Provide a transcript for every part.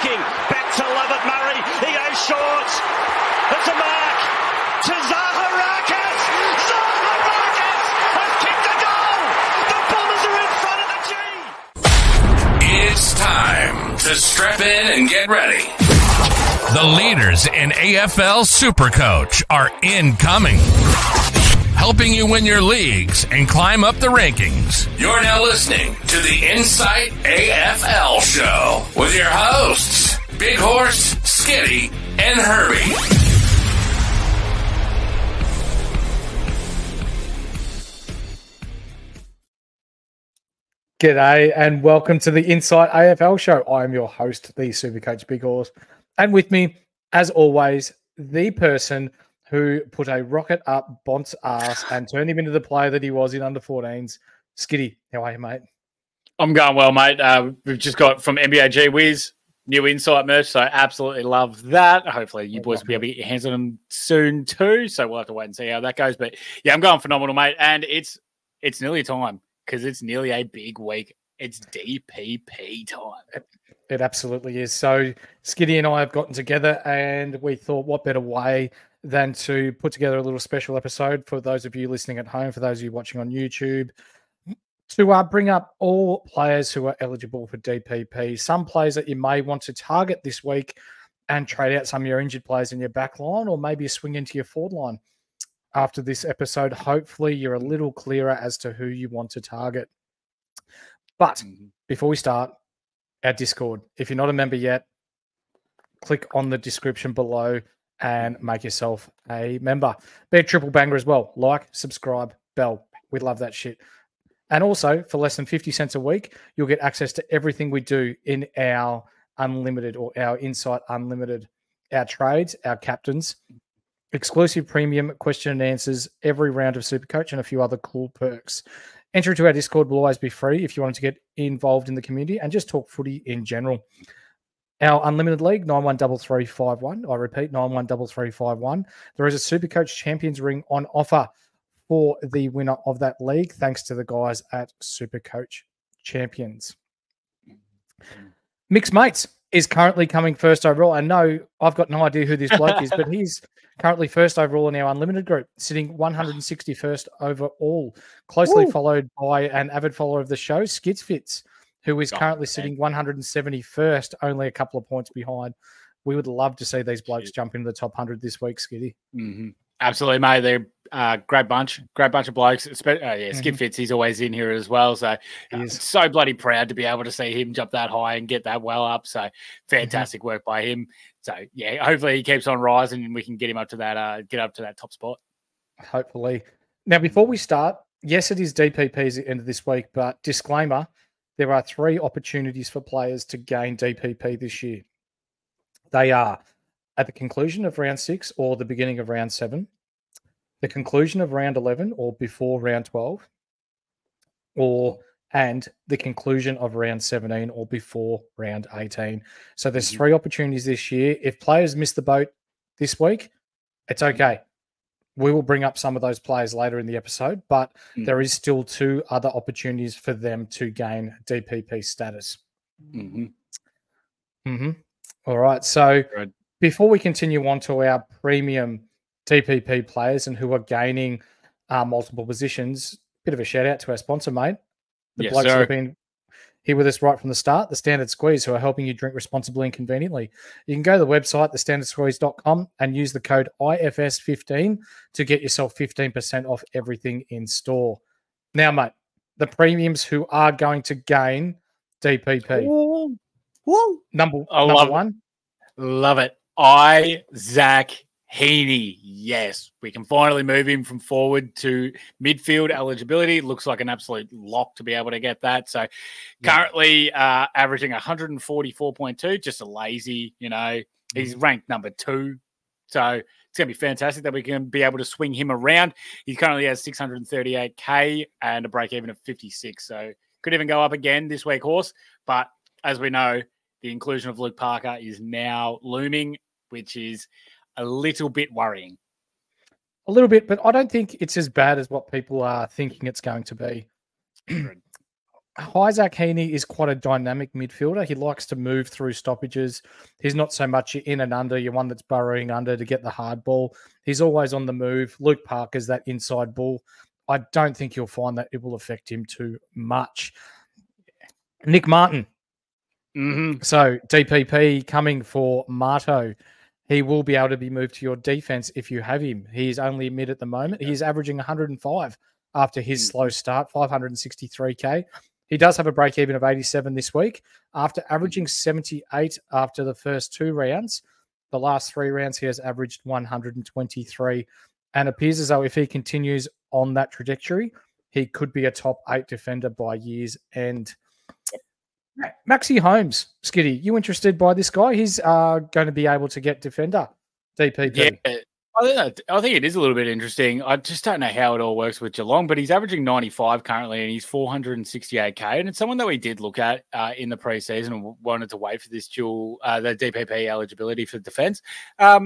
looking. Back to Lovett Murray. He goes short. It's a mark to Zaharakis. Zaharakis has kicked a goal. The Bombers are in front of the G. It's time to strap in and get ready. The leaders in AFL Supercoach are incoming, helping you win your leagues and climb up the rankings. You're now listening to the Insight AFL Show with your hosts, Big Horse, Skiddy, and Herbie. G'day and welcome to the Insight AFL Show. I am your host, the Supercoach Big Horse. And with me, as always, the person who put a rocket up Bont's ass and turned him into the player that he was in under 14s. Skiddy, how are you, mate? I'm going well, mate. We've just got from NBA G Wiz new Insight merch, so I absolutely love that. Hopefully you boys will be able to get your hands on them soon too, so we'll have to wait and see how that goes. But yeah, I'm going phenomenal, mate, and it's nearly time because it's nearly a big week. It's DPP time. It absolutely is. So Skiddy and I have gotten together and we thought what better way than to put together a little special episode for those of you listening at home, for those of you watching on YouTube, to bring up all players who are eligible for DPP, some players that you may want to target this week and trade out some of your injured players in your back line, or maybe a swing into your forward line. After this episode, hopefully you're a little clearer as to who you want to target. But before we start, our Discord. If you're not a member yet, click on the description below and make yourself a member. Be a triple banger as well. Like, subscribe, bell. We love that shit. And also, for less than 50 cents a week, you'll get access to everything we do in our Unlimited or our Insight Unlimited, our trades, our captains, exclusive premium question and answers, every round of Supercoach, and a few other cool perks. Entry to our Discord will always be free if you want to get involved in the community and just talk footy in general. Our Unlimited League, 913351. I repeat, 913351. There is a Supercoach Champions Ring on offer for the winner of that league, thanks to the guys at Supercoach Champions. Mixed Mates is currently coming first overall. I know I've got no idea who this bloke is, but he's currently first overall in our Unlimited group, sitting 161st overall, closely followed by an avid follower of the show, Skids Fits, who is currently sitting 171st, only a couple of points behind. We would love to see these blokes jump into the top 100 this week, Skiddy. Mm-hmm. Absolutely, mate. They're great bunch of blokes. Skip Fits, he's always in here as well. So so bloody proud to be able to see him jump that high and get that well up. So fantastic work by him. So yeah, hopefully he keeps on rising and we can get him up to that top spot. Hopefully. Now, before we start, yes, it is DPPs at the end of this week, but disclaimer, there are 3 opportunities for players to gain DPP this year. They are at the conclusion of round 6 or the beginning of round 7, the conclusion of round 11 or before round 12, and the conclusion of round 17 or before round 18. So there's 3 opportunities this year. If players miss the boat this week, it's okay. We will bring up some of those players later in the episode, but there is still 2 other opportunities for them to gain DPP status. All right. So before we continue on to our premium DPP players and who are gaining multiple positions, bit of a shout out to our sponsor, mate. The blokes that have been here with us right from the start, the Standard Squeeze, who are helping you drink responsibly and conveniently. You can go to the website, thestandardsqueeze.com, and use the code IFS15 to get yourself 15% off everything in store. Now, mate, the premiums who are going to gain DPP. Number one. Love it. Zach Heaney. Yes, we can finally move him from forward to midfield eligibility. Looks like an absolute lock to be able to get that. So currently averaging 144.2, just a lazy, he's ranked number 2. So it's going to be fantastic that we can be able to swing him around. He currently has 638K and a break even of 56. So could even go up again this week, Horse. But as we know, the inclusion of Luke Parker is now looming, which is a little bit worrying. A little bit, but I don't think it's as bad as what people are thinking it's going to be. Isaac Heaney is quite a dynamic midfielder. He likes to move through stoppages. He's not so much your in and under, you're one that's burrowing under to get the hard ball. He's always on the move. Luke Parker's that inside ball. I don't think you'll find that it will affect him too much. Nick Martin. So DPP coming for Marto. He will be able to be moved to your defense if you have him. He's only mid at the moment. He's averaging 105 after his slow start, 563K. He does have a break-even of 87 this week. After averaging 78 after the first 2 rounds, the last 3 rounds he has averaged 123. And appears as though if he continues on that trajectory, he could be a top 8 defender by year's end. Maxi Holmes, Skiddy, you interested by this guy? He's going to be able to get defender DPP. Yeah, I think it is a little bit interesting. I just don't know how it all works with Geelong, but he's averaging 95 currently and he's 468K. And it's someone that we did look at in the preseason and wanted to wait for this dual, the DPP eligibility for defense. I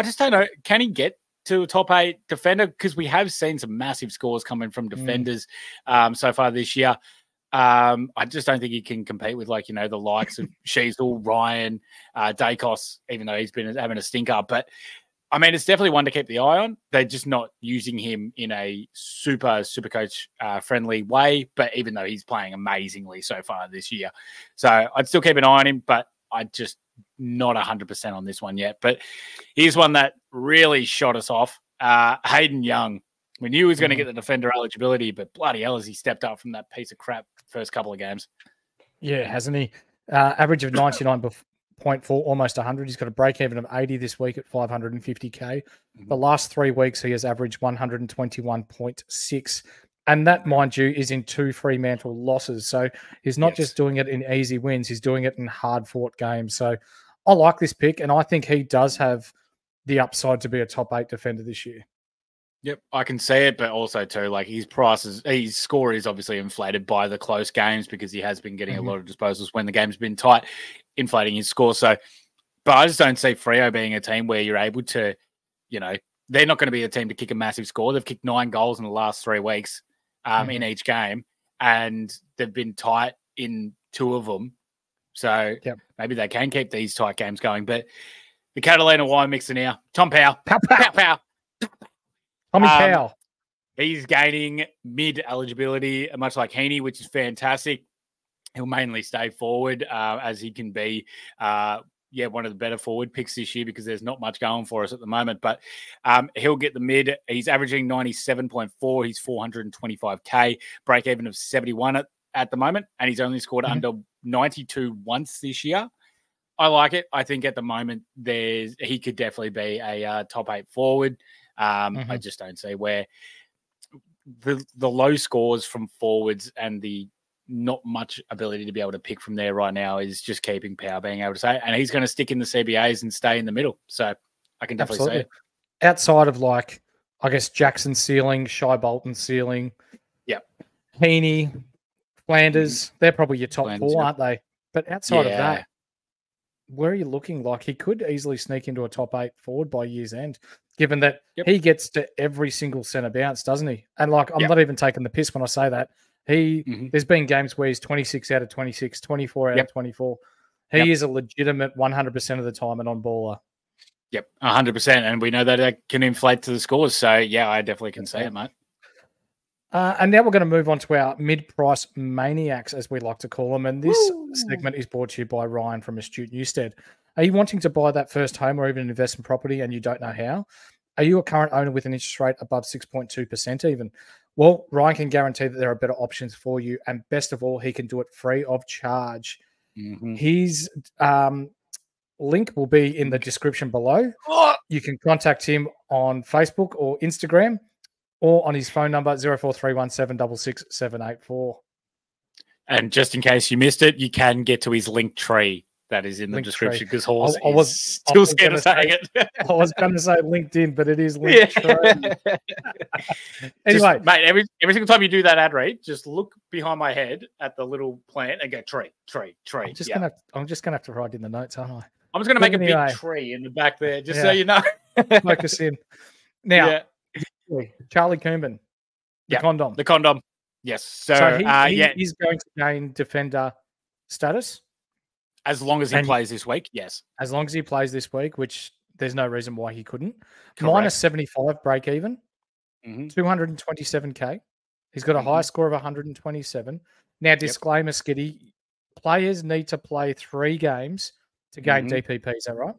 just don't know. Can he get to a top 8 defender? Because we have seen some massive scores coming from defenders so far this year. I just don't think he can compete with, like, the likes of Sheasel, Ryan, Dacos, even though he's been having a stinker. But I mean, it's definitely one to keep the eye on. They're just not using him in a super coach friendly way. But even though he's playing amazingly so far this year, so I'd still keep an eye on him. But I just not 100% on this one yet. But here's one that really shot us off. Hayden Young. We knew he was going to get the defender eligibility, but bloody hell has he stepped up from that piece of crap first couple of games. Yeah, hasn't he? Average of 99.4, almost 100. He's got a break-even of 80 this week at 550K. The last 3 weeks, he has averaged 121.6. And that, mind you, is in 2 Fremantle losses. So he's not just doing it in easy wins. He's doing it in hard-fought games. So I like this pick, and I think he does have the upside to be a top 8 defender this year. Yep, I can see it, but also too, like, his score is obviously inflated by the close games because he has been getting a lot of disposals when the game's been tight, inflating his score. So, but I just don't see Freo being a team where you're able to, they're not going to be a team to kick a massive score. They've kicked 9 goals in the last 3 weeks in each game, and they've been tight in 2 of them. So maybe they can keep these tight games going. But the Catalina wine mixer now, Tom Powell. Pow. Tommy Powell. He's gaining mid eligibility, much like Heaney, which is fantastic. He'll mainly stay forward as he can be, one of the better forward picks this year because there's not much going for us at the moment. But he'll get the mid. He's averaging 97.4. He's 425K, break even of 71 at the moment, and he's only scored under 92 once this year. I like it. I think at the moment he could definitely be a top 8 forward. I just don't see where the low scores from forwards and the not much ability to be able to pick from there right now is just keeping Power being able to say, and he's going to stick in the CBAs and stay in the middle. So I can definitely see it. Outside of, like, I guess Jackson ceiling, Shai Bolton ceiling, Heaney, Flanders, they're probably your top 4, aren't they? But outside of that, where are you looking? Like, he could easily sneak into a top 8 forward by year's end, given that he gets to every single centre bounce, doesn't he? And, like, I'm not even taking the piss when I say that. There's been games where he's 26 out of 26, 24 out of 24. He is a legitimate 100% of the time an on-baller. Yep, 100%. And we know that can inflate to the scores. So, I definitely can see it, mate. And now we're going to move on to our mid-price maniacs, as we like to call them. And this segment is brought to you by Ryan from Astute Newstead. Are you wanting to buy that first home or even an investment property and you don't know how? Are you a current owner with an interest rate above 6.2% even? Well, Ryan can guarantee that there are better options for you. And best of all, he can do it free of charge. His link will be in the description below. You can contact him on Facebook or Instagram, or on his phone number, 0431766784. And just in case you missed it, you can get to his link tree that is in the description because Horse is still scared of saying it. I was going to say LinkedIn, but it is Linktree. Anyway, mate, every single time you do that ad read, just look behind my head at the little plant and go tree. I'm just gonna have to write in the notes, aren't I? I'm just going to make a big tree in the back there, just so you know. Focus in. Now, Charlie Coombin, the condom. The condom. Yes. So he's going to gain defender status. As long as he plays this week, yes. As long as he plays this week, which there's no reason why he couldn't. Correct. Minus 75 break even, 227K. He's got a high score of 127. Now, disclaimer, Skiddy, players need to play 3 games to gain DPP. Is that right?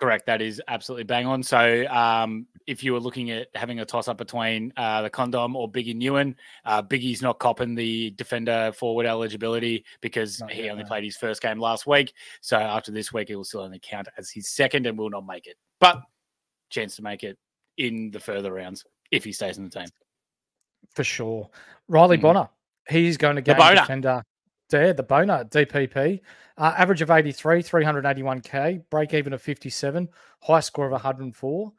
Correct. That is absolutely bang on. So if you were looking at having a toss-up between the Condom or Biggie Newen, Biggie's not copping the defender forward eligibility because he only played his first game last week. So after this week, it will still only count as his second and will not make it. But chance to make it in the further rounds if he stays in the team. For sure. Riley Bonner, he's going to gain defender. The Boner DPP, average of 83, 381K, break even of 57, high score of 104.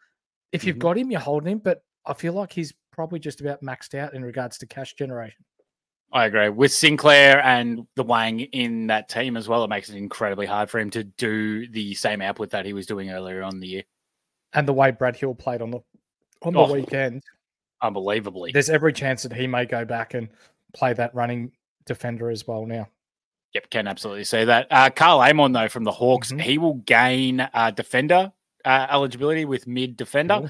If you've got him, you're holding him, but I feel like he's probably just about maxed out in regards to cash generation. I agree. With Sinclair and the Wang in that team as well, it makes it incredibly hard for him to do the same output that he was doing earlier on in the year. And the way Brad Hill played on the weekend. Unbelievably. There's every chance that he may go back and play that running defender as well now. Yep, can absolutely see that. Carl Amon, though, from the Hawks, he will gain defender eligibility with mid defender.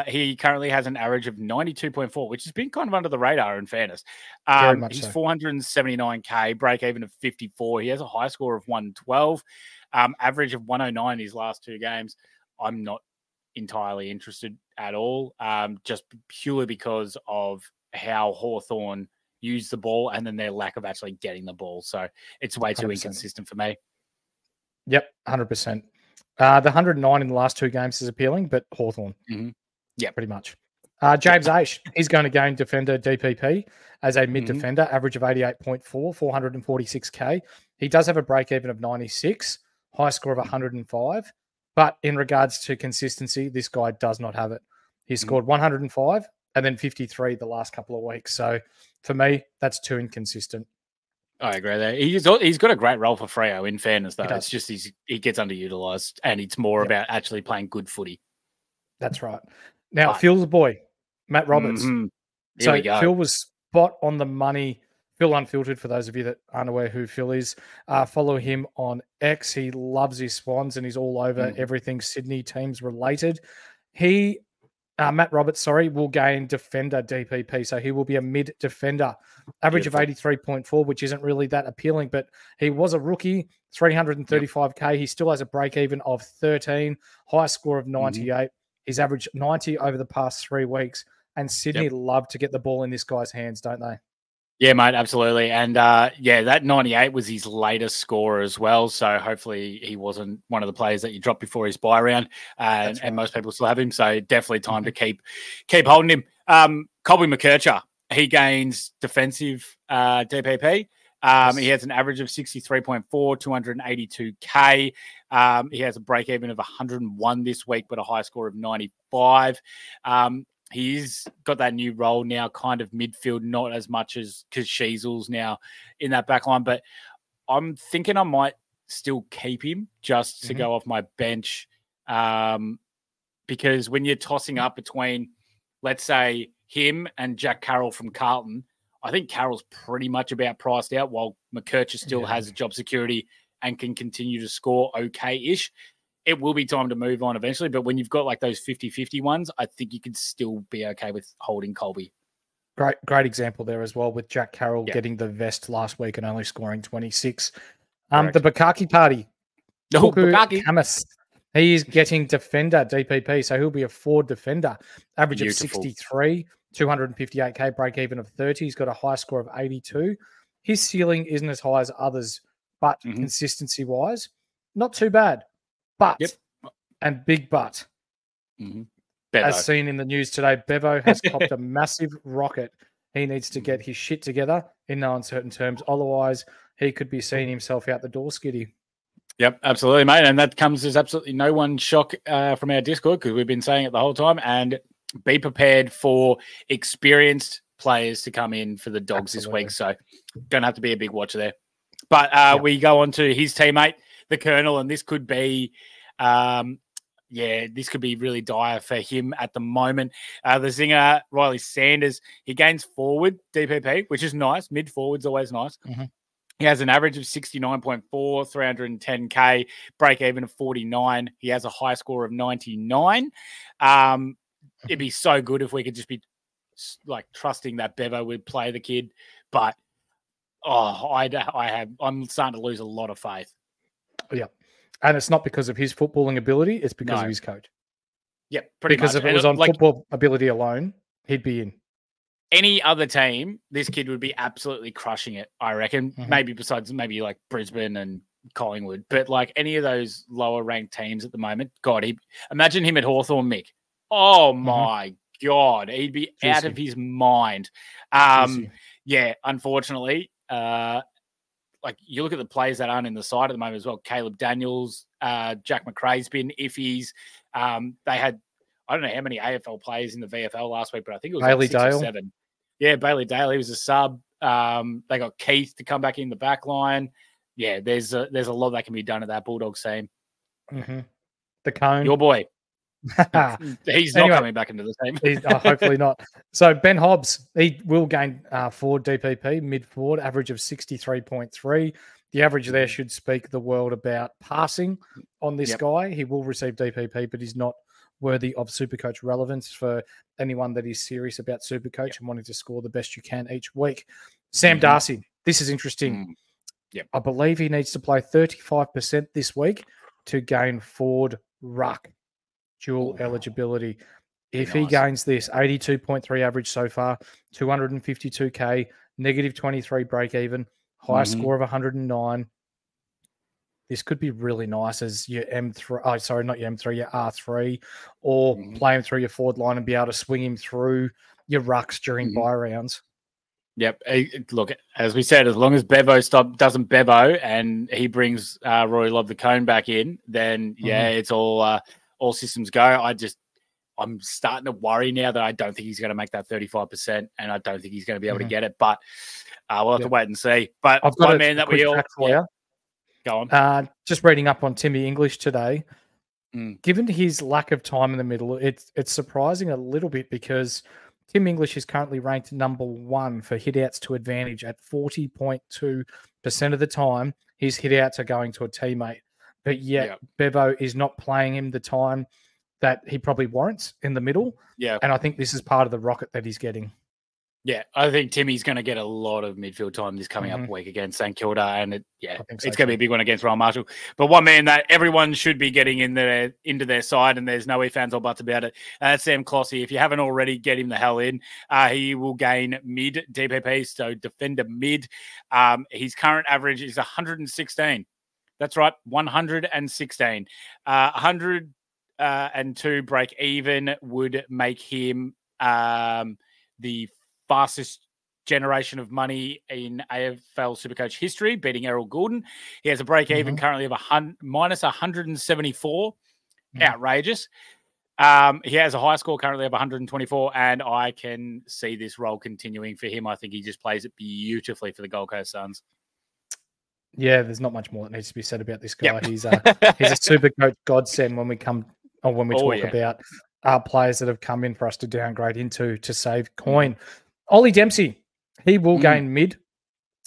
He currently has an average of 92.4, which has been kind of under the radar, in fairness. He's 479K, break even of 54. He has a high score of 112, average of 109 his last 2 games. I'm not entirely interested at all, just purely because of how Hawthorn use the ball and then their lack of actually getting the ball. So it's way too 100%. Inconsistent for me. Yep, 100%. The 109 in the last 2 games is appealing, but Hawthorn. Yeah, pretty much. James Aish, he's going to gain defender DPP as a mid defender, average of 88.4, 446K. He does have a break even of 96, high score of 105. But in regards to consistency, this guy does not have it. He scored 105 and then 53 the last couple of weeks. So for me, that's too inconsistent. I agree there. He's got a great role for Freo, in fairness, though. It's just he gets underutilized, and it's more about actually playing good footy. That's right. Now, Phil's boy, Matt Roberts. Here we go. Phil was spot on the money. Phil Unfiltered, for those of you that aren't aware who Phil is, follow him on X. He loves his Swans, and he's all over everything Sydney teams related. Matt Roberts, will gain defender DPP. So he will be a mid defender, average of 83.4, which isn't really that appealing, but he was a rookie, 335K. He still has a break even of 13, high score of 98. He's averaged 90 over the past 3 weeks. And Sydney love to get the ball in this guy's hands, don't they? Yeah, mate, absolutely. And that 98 was his latest score as well. So hopefully he wasn't one of the players that you dropped before his buy round. And most people still have him. So definitely time to keep holding him. Colby McKercher, he gains defensive DPP. He has an average of 63.4, 282K. He has a break even of 101 this week, but a high score of 95. He's got that new role now, kind of midfield, not as much as Sheasel's now in that back line. But I'm thinking I might still keep him just to go off my bench. Because when you're tossing up between, let's say, him and Jack Carroll from Carlton, I think Carroll's pretty much about priced out, while McKercher still has a job security and can continue to score okay-ish. It will be time to move on eventually, but when you've got like those 50-50 ones, I think you can still be okay with holding Colby. Great example there as well, with Jack Carroll getting the vest last week and only scoring 26. The Bukaki party. Bukaki. Hamas. He is getting defender DPP, so he'll be a forward defender. Average of 63, 258K, break even of 30. He's got a high score of 82. His ceiling isn't as high as others, but consistency-wise, not too bad. But, and big but, as seen in the news today, Bevo has copped a massive rocket. He needs to get his shit together in no uncertain terms. Otherwise, he could be seeing himself out the door, Skiddy. Yep, absolutely, mate. And that comes as absolutely no one shock from our Discord, because we've been saying it the whole time. And be prepared for experienced players to come in for the Dogs this week. So going to have to be a big watcher there. But we go on to his teammate, the Colonel, and this could be yeah, this could be really dire for him at the moment. The zinger, Riley Sanders, he gains forward DPP, which is nice. Mid forward's always nice. Mm-hmm. He has an average of 69.4, 310K, break even of 49. He has a high score of 99. It'd be so good if we could just be like trusting that Bevo would play the kid. But, I'm starting to lose a lot of faith. Yeah. And it's not because of his footballing ability. It's because of his coach. Yep, pretty because much. If it was on football ability alone, he'd be in. Any other team, this kid would be absolutely crushing it, I reckon. Mm-hmm. Maybe besides maybe like Brisbane and Collingwood. But like any of those lower ranked teams at the moment, God, imagine him at Hawthorn, Mick. Oh, my God. He'd be out of his mind. Yeah, unfortunately, like you look at the players that aren't in the side at the moment as well. Caleb Daniels, Jack McRae's been iffies. They had, I don't know how many AFL players in the VFL last week, but I think it was Bailey like 6 Dale. or 7. Yeah, Bailey Dale. He was a sub. They got Keith to come back in the back line. Yeah, there's a lot that can be done at that Bulldogs team. Mm-hmm. The Cone. Your boy. He's not coming back into the team. Hopefully not. So Ben Hobbs, he will gain forward DPP, mid forward, average of 63.3. The average there should speak the world about passing on this guy. He will receive DPP, but he's not worthy of Supercoach relevance for anyone that is serious about Supercoach and wanting to score the best you can each week. Sam Darcy, this is interesting. I believe he needs to play 35% this week to gain forward ruck dual eligibility. If he gains this, 82.3 average so far, 252K, negative 23 break even, high score of 109. This could be really nice as your M3. Oh, sorry, not your M3, your R3, or play him through your forward line and be able to swing him through your rucks during bye rounds. Yep. Look, as we said, as long as Bevo doesn't Bevo and he brings Rory Lobb the Cone back in, then it's all systems go. I'm starting to worry now that I don't think he's going to make that 35%, and I don't think he's going to be able to get it. But we'll have to wait and see. But I've got one man that we all go on. Just reading up on Timmy English today. Given his lack of time in the middle, it's surprising a little bit because Tim English is currently ranked number 1 for hitouts to advantage at 40.2% of the time. His hitouts are going to a teammate, but yet Bevo is not playing him the time that he probably warrants in the middle. Yeah, and I think this is part of the rocket that he's getting. Yeah, I think Timmy's going to get a lot of midfield time this coming up week against St Kilda, and it's going to be a big one against Royal Marshall. But one man that everyone should be getting into their side, and there's no ifs, ands, or buts about it, that's Sam Clossy. If you haven't already, get him the hell in. He will gain mid DPP, so defender mid. His current average is 116. That's right, 116. 102 break even would make him the fastest generation of money in AFL Supercoach history, beating Errol Goulden. He has a break even currently of minus 174. Outrageous. He has a high score currently of 124, and I can see this role continuing for him. I think he just plays it beautifully for the Gold Coast Suns. Yeah, there's not much more that needs to be said about this guy. He's a Supercoach godsend when we talk about players that have come in for us to downgrade into to save coin. Ollie Dempsey, he will gain mid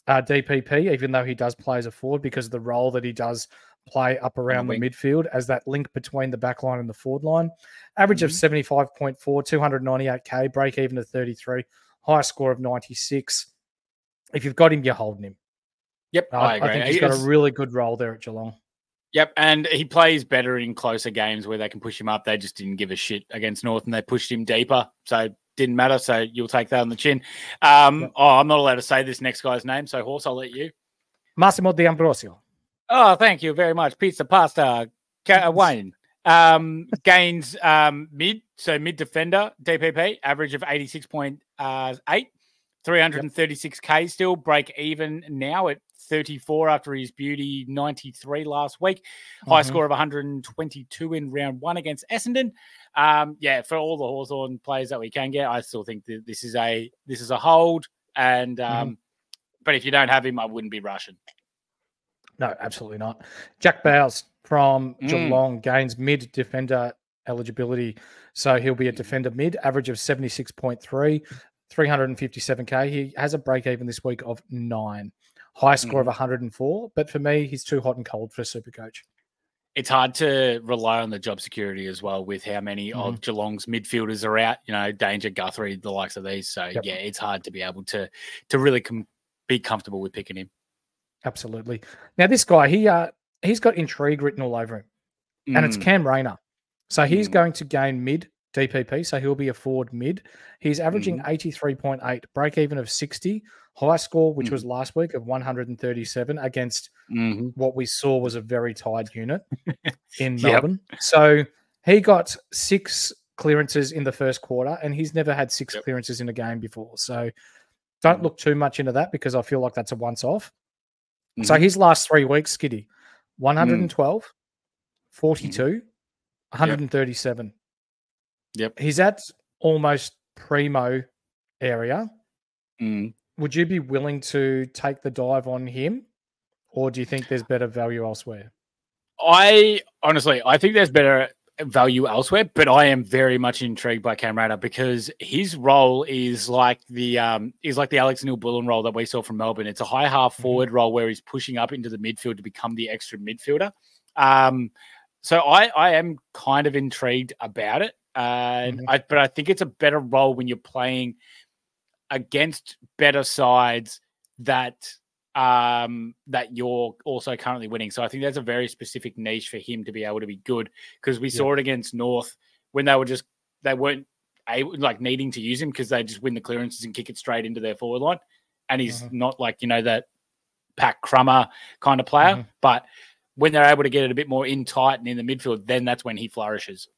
DPP, even though he does play as a forward because of the role that he does play up around the midfield as that link between the back line and the forward line. Average of 75.4, 298K, break even to 33, high score of 96. If you've got him, you're holding him. Yep, I agree. I think he's got a really good role there at Geelong. Yep, and he plays better in closer games where they can push him up. They just didn't give a shit against North, and they pushed him deeper, so didn't matter. So you'll take that on the chin. I'm not allowed to say this next guy's name, so Horse, I'll let you. Massimo D'Ambrosio. Oh, thank you very much. Pizza, pasta, wine. Gains mid, so mid defender, DPP, average of 86.8, 336K still, break even now at 34 after his beauty 93 last week. High score of 122 in round 1 against Essendon. For all the Hawthorn players that we can get, I still think that this is a hold. And but if you don't have him, I wouldn't be rushing. No, absolutely not. Jack Bowles from Geelong gains mid defender eligibility. So he'll be a defender mid, average of 76.3, 357k. He has a break even this week of 9. High score of 104. But for me, he's too hot and cold for Supercoach. It's hard to rely on the job security as well with how many of Geelong's midfielders are out, Danger, Guthrie, the likes of these. So, yeah, it's hard to be able to really be comfortable with picking him. Absolutely. Now, this guy, he's got intrigue written all over him, and it's Cam Rayner. So he's going to gain mid DPP, so he'll be a forward mid. He's averaging 83.8, break even of 60, high score, which was last week, of 137 against what we saw was a very tired unit in Melbourne. So he got 6 clearances in the first quarter, and he's never had 6 clearances in a game before. So don't look too much into that because I feel like that's a once-off. So his last 3 weeks, Skiddy, 112, 42, 137. Yep. He's at almost primo area. Would you be willing to take the dive on him, or do you think there's better value elsewhere? I think there's better value elsewhere, but I am very much intrigued by Cam Rayner because his role is like the Alex Neil-Bullen role that we saw from Melbourne. It's a high half forward role where he's pushing up into the midfield to become the extra midfielder. So I am kind of intrigued about it. But I think it's a better role when you're playing against better sides that you're also currently winning. So I think that's a very specific niche for him to be able to be good because we saw it against North when they weren't able, needing to use him because they just win the clearances and kick it straight into their forward line. And he's not that Pat Crummer kind of player, but when they're able to get it a bit more in tight and in the midfield, then that's when he flourishes.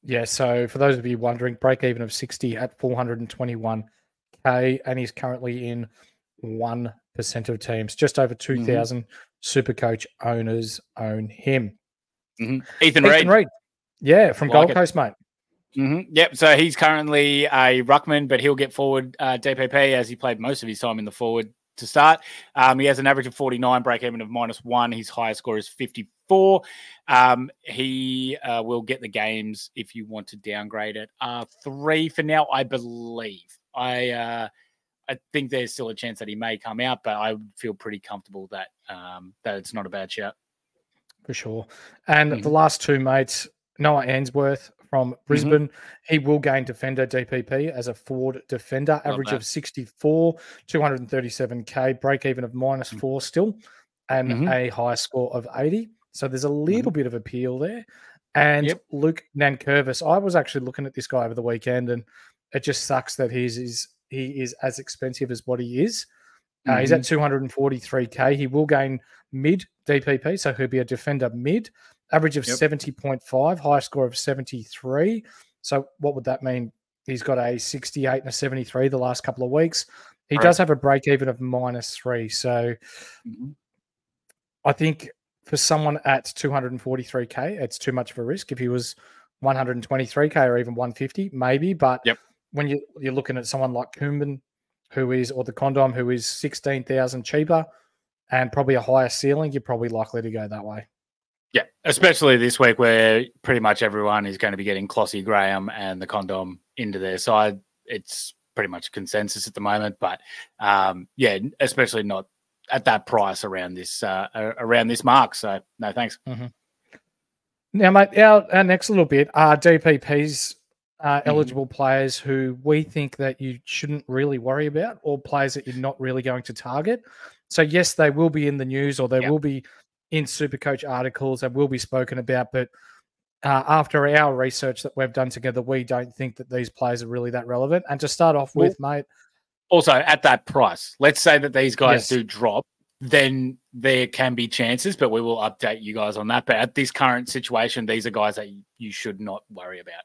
Yeah, so for those of you wondering, break even of 60 at 421k, and he's currently in 1% of teams. Just over 2,000 Supercoach owners own him. Ethan Reid. Yeah, from Gold Coast, mate. Yep, so he's currently a ruckman, but he'll get forward DPP as he played most of his time in the forward to start. He has an average of 49, break even of -1. His highest score is 54. He will get the games if you want to downgrade it. 3 for now, I believe. I think there's still a chance that he may come out, but I feel pretty comfortable that it's not a bad shout. For sure. And the last 2 mates, Noah Ainsworth from Brisbane. He will gain defender DPP as a forward defender, average of 64, 237k, break even of -4 still, and a high score of 80. So there's a little bit of appeal there. And Luke Nankervis, I was actually looking at this guy over the weekend, and it just sucks that he is as expensive as what he is. He's at 243k. He will gain mid DPP, so he'll be a defender mid. Average of 70.5, high score of 73. So what would that mean? He's got a 68 and a 73 the last couple of weeks. He does have a break even of -3. So I think for someone at 243k, it's too much of a risk. If he was 123k or even 150, maybe. But when you're looking at someone like Koomban, or the Condom, who is 16,000 cheaper and probably a higher ceiling, you're probably likely to go that way. Yeah, especially this week where pretty much everyone is going to be getting Clossy, Graham and the Condom into their side. It's pretty much consensus at the moment, but especially not at that price around this mark. So no, thanks. Now, mate, our next little bit are DPPs, eligible players who we think that you shouldn't really worry about, or players that you're not really going to target. So yes, they will be in the news, or they will be in Supercoach articles that will be spoken about, but after our research that we've done together, we don't think that these players are really that relevant. And to start off with, mate... Also, at that price, let's say that these guys do drop, then there can be chances, but we will update you guys on that. But at this current situation, these are guys that you should not worry about.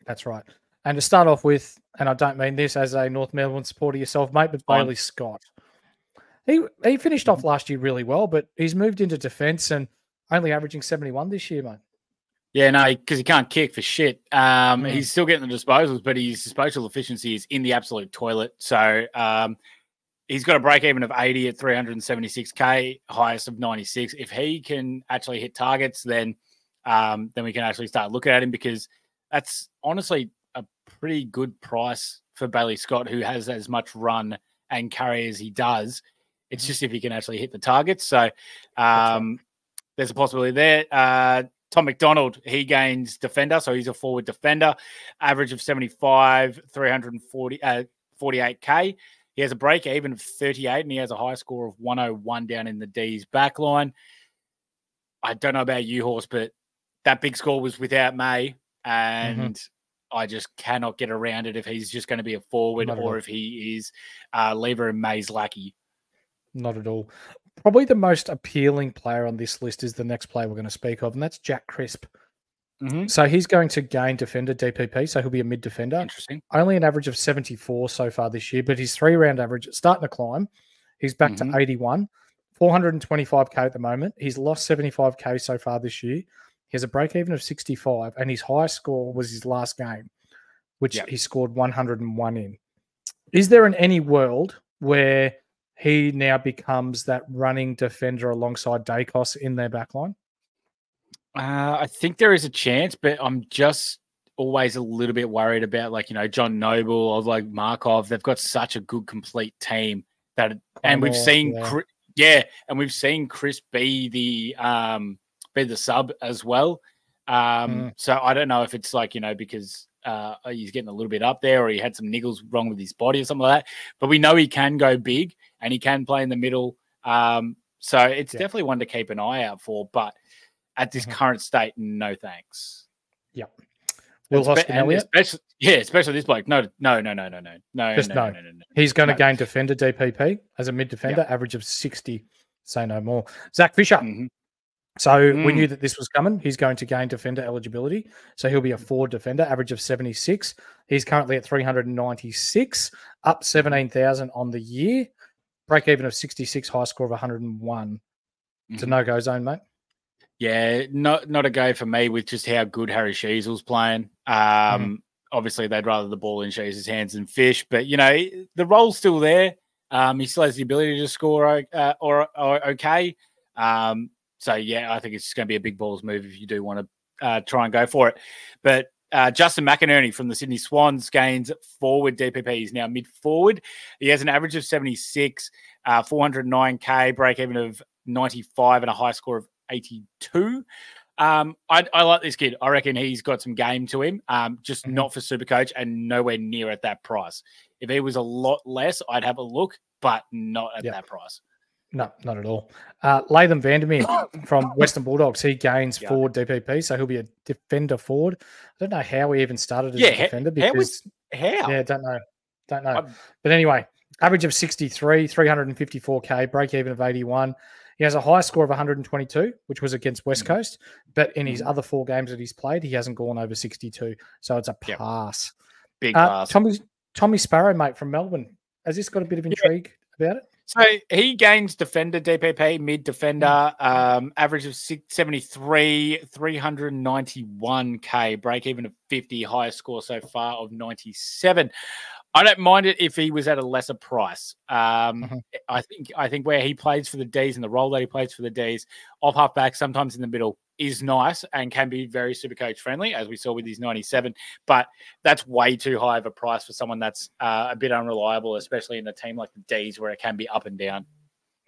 That's right. And to start off with, and I don't mean this as a North Melbourne supporter yourself, mate, but Bailey Scott. He finished off last year really well, but he's moved into defence and only averaging 71 this year, mate. Yeah, no, because he can't kick for shit. He's still getting the disposals, but his disposal efficiency is in the absolute toilet. So he's got a break even of 80 at 376k, highest of 96. If he can actually hit targets, then then we can actually start looking at him, because that's honestly a pretty good price for Bailey Scott, who has as much run and carry as he does. It's just if he can actually hit the targets. So there's a possibility there. Tom McDonald, he gains defender, so he's a forward defender, average of 75, 48K. He has a break even of 38, and he has a high score of 101 down in the D's back line. I don't know about you, Horse, but that big score was without May, and I just cannot get around it if he's just going to be a forward or if he is Lever and May's lackey. Not at all. Probably the most appealing player on this list is the next player we're going to speak of, and that's Jack Crisp. So he's going to gain defender DPP, so he'll be a mid defender. Interesting. Only an average of 74 so far this year, but his 3-round average starting to climb. He's back to 81, 425K at the moment. He's lost 75K so far this year. He has a break even of 65, and his highest score was his last game, which he scored 101 in. Is there in any world where he now becomes that running defender alongside Dacos in their backline? I think there is a chance, but I'm just always a little bit worried about, like, you know, John Noble or like Markov. They've got such a good complete team that, and we've seen, and we've seen Chris be the sub as well. So I don't know if it's like, you know, because he's getting a little bit up there, or he had some niggles wrong with his body or something like that. But we know he can go big and he can play in the middle. So it's definitely one to keep an eye out for. But at this current state, no thanks. Yep. Will Hoskin Elliott? Especially this bloke. No. He's going to gain defender DPP as a mid defender, average of 60. Say no more. Zach Fisher. So we knew that this was coming. He's going to gain defender eligibility. So he'll be a forward defender, average of 76. He's currently at 396, up 17,000 on the year. Break even of 66, high score of 101. It's a no-go zone, mate. Yeah, not a go for me with just how good Harry Sheezel's playing. Obviously, they'd rather the ball in Sheezel's hands than Fish, but, you know, the role's still there. He still has the ability to score or okay. So, yeah, I think it's just going to be a big balls move if you do want to try and go for it. But Justin McInerney from the Sydney Swans gains forward DPP. He's now mid-forward. He has an average of 76, 409K, break-even of 95 and a high score of 82. I like this kid. I reckon he's got some game to him, just not for Supercoach and nowhere near at that price. If he was a lot less, I'd have a look, but not at that price. No, not at all. Latham Vandermeer from Western Bulldogs, he gains forward DPP, so he'll be a defender forward. I don't know how he even started as a defender. Because, how? Yeah, don't know. But anyway, average of 63, 354K, break even of 81. He has a high score of 122, which was against West Coast. But in his other 4 games that he's played, he hasn't gone over 62. So it's a pass. Big pass. Tommy Sparrow, mate, from Melbourne. Has this got a bit of intrigue about it? So he gains defender DPP, mid defender, average of 73, 391K, break even of 50, highest score so far of 97. I don't mind it if he was at a lesser price. I think where he plays for the Ds and the role that he plays for the Ds, off halfback, sometimes in the middle, is nice and can be very Supercoach friendly, as we saw with his 97. But that's way too high of a price for someone that's a bit unreliable, especially in a team like the Ds where it can be up and down.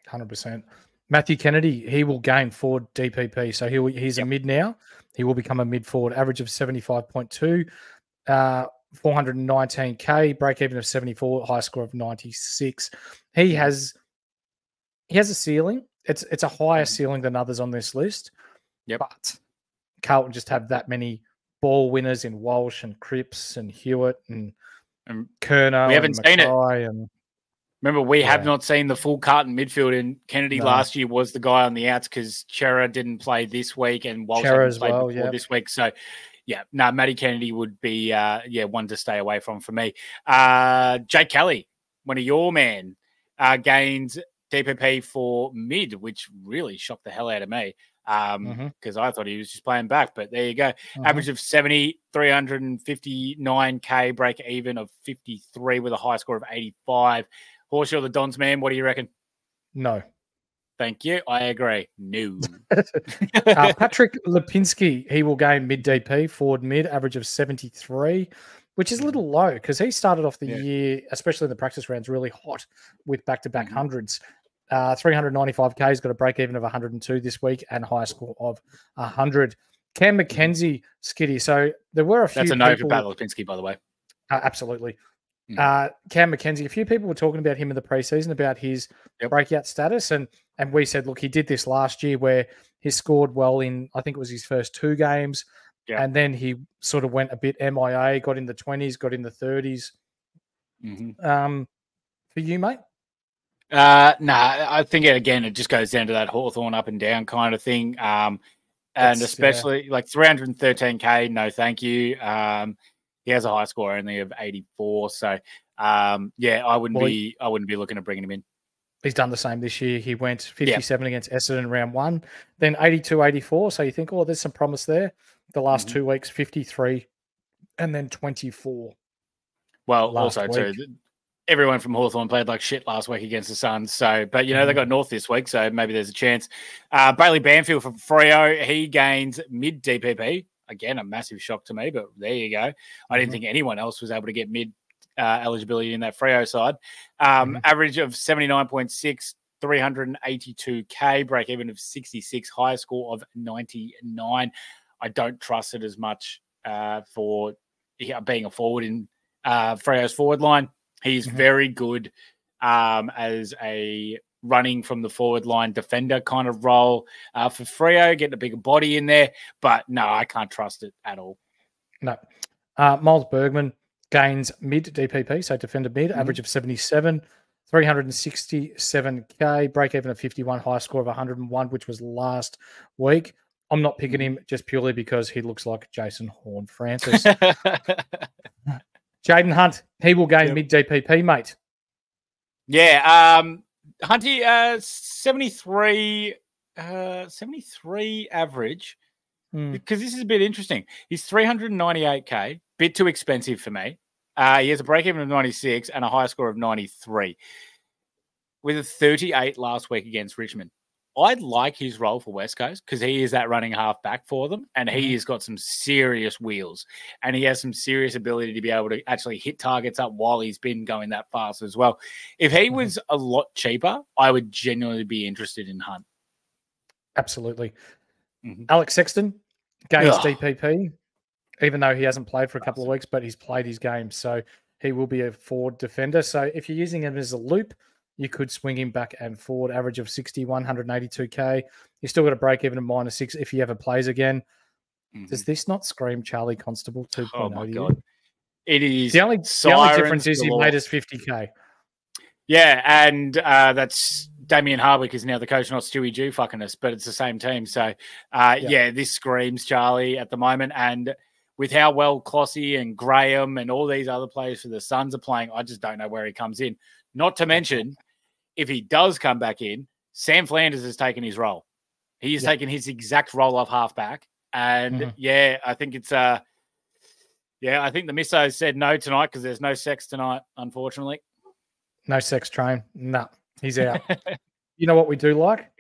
100%. Matthew Kennedy, he will gain forward DPP. So he's a mid now. He will become a mid forward, average of 75.2. 419K, break even of 74, high score of 96. He has a ceiling. It's a higher ceiling than others on this list. But Carlton just have that many ball winners in Walsh and Cripps and Hewitt and Kerno. We haven't seen it. And, remember, we have not seen the full Carlton midfield, and Kennedy last year was the guy on the outs because Chera didn't play this week and Walsh hadn't played before this week. So, Matty Kennedy would be, one to stay away from for me. Jake Kelly, one of your men, gains DPP for mid, which really shocked the hell out of me because I thought he was just playing back. But there you go. Average of 70, 359K, break even of 53 with a high score of 85. Horse, you're the Dons man. What do you reckon? No. Thank you. I agree. No. Patrick Lipinski, he will gain mid DP, forward mid, average of 73, which is a little low because he started off the year, especially in the practice rounds, really hot with back-to-back hundreds. 395K, he's got a break even of 102 this week and high score of 100. Cam McKenzie, Skiddy. So there were a few. That's a no for Pat Lipinski, by the way. Absolutely. Cam McKenzie, a few people were talking about him in the preseason, about his breakout status. And we said, look, he did this last year where he scored well in, I think it was his first 2 games. Yeah. And then he sort of went a bit MIA, got in the 20s, got in the 30s. For you, mate? I think, again, it just goes down to that Hawthorn up and down kind of thing. And especially like 313K, no thank you. He has a high score only of 84. So, I wouldn't be looking at bringing him in. He's done the same this year. He went 57 against Essendon in round 1, then 82, 84. So you think, oh, there's some promise there. The last 2 weeks, 53, and then 24. Well, also, too, everyone from Hawthorn played like shit last week against the Suns. So, but, they got North this week, so maybe there's a chance. Bailey Banfield from Freo, he gains mid DPP. Again, a massive shock to me, but there you go. I didn't think anyone else was able to get mid eligibility in that Freo side. Average of 79.6, 382K, break even of 66, high score of 99. I don't trust it as much for being a forward in Freo's forward line. He's very good as a running from the forward line defender kind of role for Freo, getting a bigger body in there. But no, I can't trust it at all. No. Miles Bergman gains mid DPP, so defender mid, average of 77, 367K, break even of 51, high score of 101, which was last week. I'm not picking him just purely because he looks like Jason Horne-Francis. Jaden Hunt, he will gain mid DPP, mate. Yeah, Hunty, 73 average, because this is a bit interesting. He's 398K, bit too expensive for me. He has a break-even of 96 and a high score of 93 with a 38 last week against Richmond. I'd like his role for West Coast because he is that running half back for them, and he has got some serious wheels, and he has some serious ability to be able to actually hit targets up while he's been going that fast as well. If he was a lot cheaper, I would genuinely be interested in Hunt. Absolutely. Alex Sexton gains DPP, even though he hasn't played for a couple of weeks, but he's played his game, so he will be a forward defender. So if you're using him as a loop, you could swing him back and forward, average of 60, 182K. He's still got a break even of -6 if he ever plays again. Does this not scream Charlie Constable 2.0? Oh, my God. It is. The only difference is he made us 50K. Yeah, and that's Damien Hardwick is now the coach, not Stewie Jew fucking us, but it's the same team. So, this screams Charlie at the moment. And with how well Clossy and Graham and all these other players for the Suns are playing, I just don't know where he comes in. Not to mention, if he does come back in, Sam Flanders has taken his role. He has taken his exact role of halfback. And, I think it's I think the Missos said no tonight because there's no sex tonight, unfortunately. No sex train. No, he's out. You know what we do like?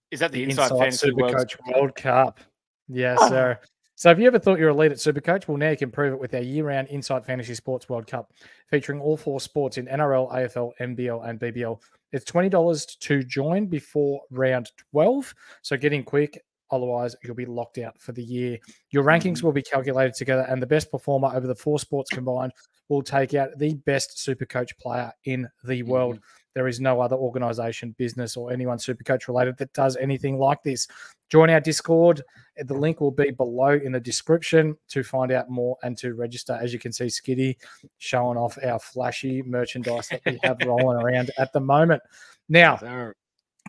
Is that the Inside Fantasy Supercoach World Cup? Yes, sir. So have you ever thought you're elite at Supercoach? Well, now you can prove it with our year-round Insight Fantasy Sports World Cup, featuring all 4 sports in NRL, AFL, NBL, and BBL. It's $20 to join before round 12, so get in quick. Otherwise, you'll be locked out for the year. Your rankings will be calculated together, and the best performer over the 4 sports combined will take out the best Supercoach player in the world. There is no other organisation, business, or anyone Supercoach related that does anything like this. Join our Discord. The link will be below in the description to find out more and to register. As you can see, Skiddy showing off our flashy merchandise that we have rolling around at the moment. Now,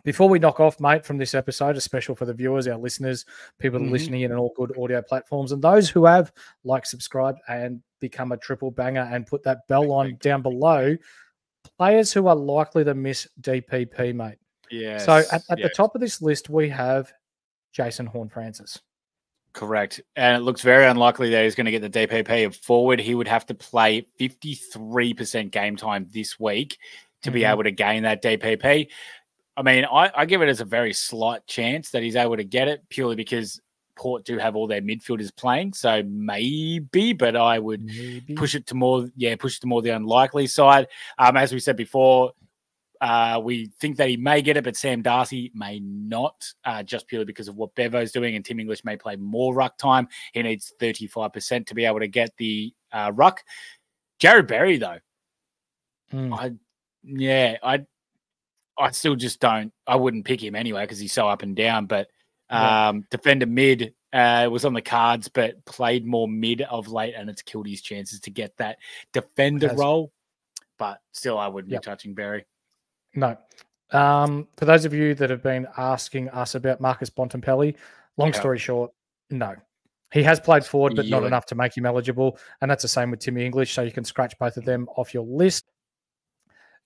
before we knock off, mate, from this episode, a special for the viewers, our listeners, people listening in on all good audio platforms, and those who have, like, subscribed and become a triple banger and put that bell on down below, players who are likely to miss DPP, mate. Yes. So at the top of this list, we have Jason Horne-Francis. Correct. And it looks very unlikely that he's going to get the DPP of forward. He would have to play 53% game time this week to be able to gain that DPP. I mean, I give it as a very slight chance that he's able to get it purely because Port do have all their midfielders playing. So maybe, but I would push it to more the unlikely side. As we said before, we think that he may get it, but Sam Darcy may not, just purely because of what Bevo's doing, and Tim English may play more ruck time. He needs 35% to be able to get the ruck. Jared Berry, though, I still just don't. I wouldn't pick him anyway because he's so up and down. But defender mid was on the cards, but played more mid of late, and it's killed his chances to get that defender role. But still, I wouldn't be touching Berry. No. For those of you that have been asking us about Marcus Bontempelli, long story short, no. He has played forward, but not enough to make him eligible. And that's the same with Timmy English, so you can scratch both of them off your list.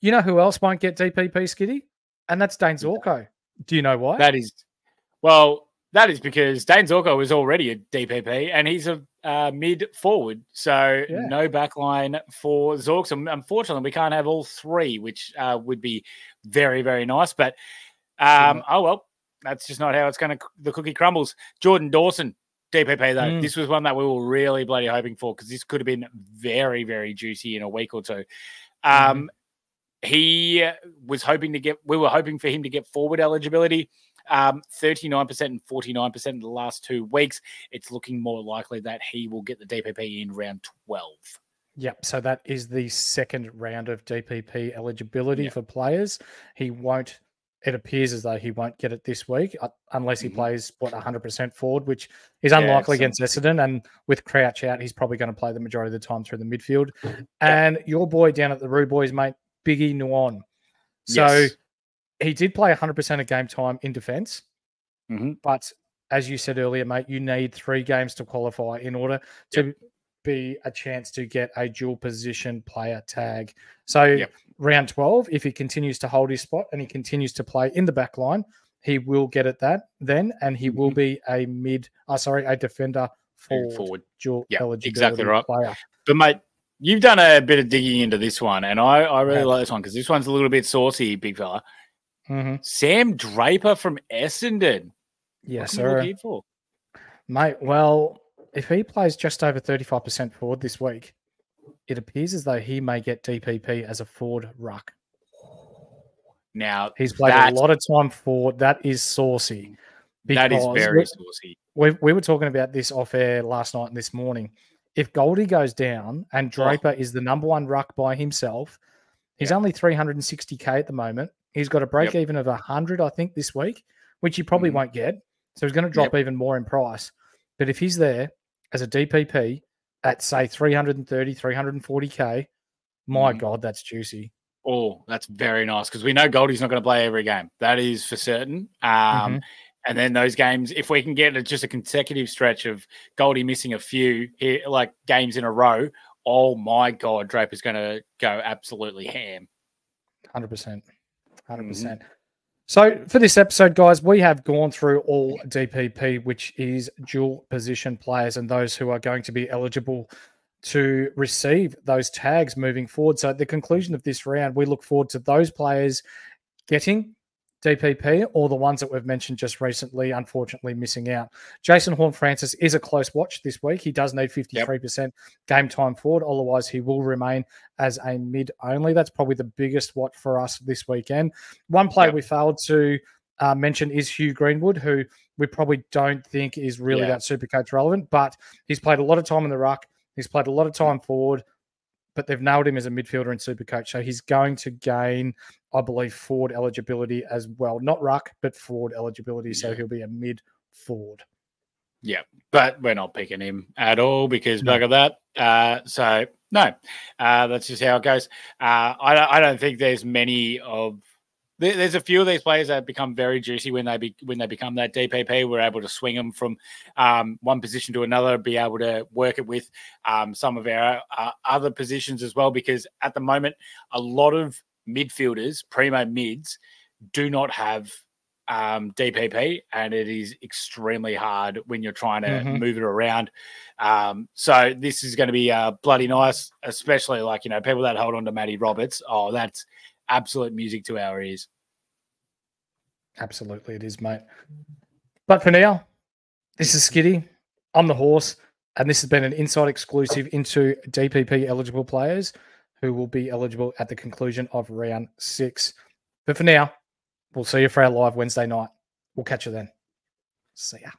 You know who else won't get DPP, Skiddy? And that's Dane Zorko. Do you know why? That is because Dane Zorko is already a DPP, and he's a mid-forward, so no backline for Zorks. Unfortunately, we can't have all three, which would be very, very nice. But, oh, well, that's just not how the cookie crumbles. Jordan Dawson, DPP, though. This was one that we were really bloody hoping for because this could have been very, very juicy in a week or two. He was hoping we were hoping for him to get forward eligibility. 39% and 49% in the last 2 weeks. It's looking more likely that he will get the DPP in round 12. Yep. So that is the second round of DPP eligibility for players. He won't. It appears as though he won't get it this week unless he plays 100% forward, which is unlikely against Essendon. And with Crouch out, he's probably going to play the majority of the time through the midfield. And your boy down at the Roo Boys, mate, Biggie Nguyen. So he did play 100% of game time in defence, but as you said earlier, mate, you need 3 games to qualify in order to be a chance to get a dual position player tag. So round 12, if he continues to hold his spot and he continues to play in the back line, he will get it then, and he will be a defender forward dual eligibility exactly right. player. But mate, you've done a bit of digging into this one, and I really like this one because this one's a little bit saucy, big fella. Sam Draper from Essendon. Yes, sir. Mate, well, if he plays just over 35% forward this week, it appears as though he may get DPP as a forward ruck. Now, he's played a lot of time forward. That is saucy. That is very saucy. We were talking about this off air last night and this morning. If Goldie goes down and Draper is the number 1 ruck by himself, he's only 360K at the moment. He's got a break even of 100, I think, this week, which he probably won't get. So he's going to drop even more in price. But if he's there as a DPP at, say, 330, 340K, my God, that's juicy. Oh, that's very nice because we know Goldie's not going to play every game. That is for certain. And then those games, if we can get just a consecutive stretch of Goldie missing a few like games in a row, oh my God, Draper's going to go absolutely ham. 100%. 100%. So for this episode, guys, we have gone through all DPP, which is dual position players and those who are going to be eligible to receive those tags moving forward. So at the conclusion of this round, we look forward to those players getting DPP or the ones that we've mentioned just recently, unfortunately missing out. Jason Horne-Francis is a close watch this week. He does need 53% game time forward. Otherwise, he will remain as a mid only. That's probably the biggest watch for us this weekend. One player we failed to mention is Hugh Greenwood, who we probably don't think is really that Supercoach relevant, but he's played a lot of time in the ruck. He's played a lot of time forward, but they've nailed him as a midfielder in Supercoach. So he's going to gain, I believe, forward eligibility as well. Not ruck, but forward eligibility. So he'll be a mid-forward. Yeah, but we're not picking him at all because bugger that. So, no, that's just how it goes. I don't think there's many of... There's a few of these players that become very juicy when they become that DPP. We're able to swing them from one position to another, be able to work it with some of our other positions as well, because at the moment, a lot of midfielders, primo mids, do not have DPP, and it is extremely hard when you're trying to move it around. So this is going to be bloody nice, especially people that hold on to Matty Roberts. Oh, that's absolute music to our ears. Absolutely, it is, mate. But for now, this is Skiddy. I'm the horse, and this has been an inside exclusive into DPP eligible players who will be eligible at the conclusion of round 6. But for now, we'll see you for our live Wednesday night. We'll catch you then. See ya.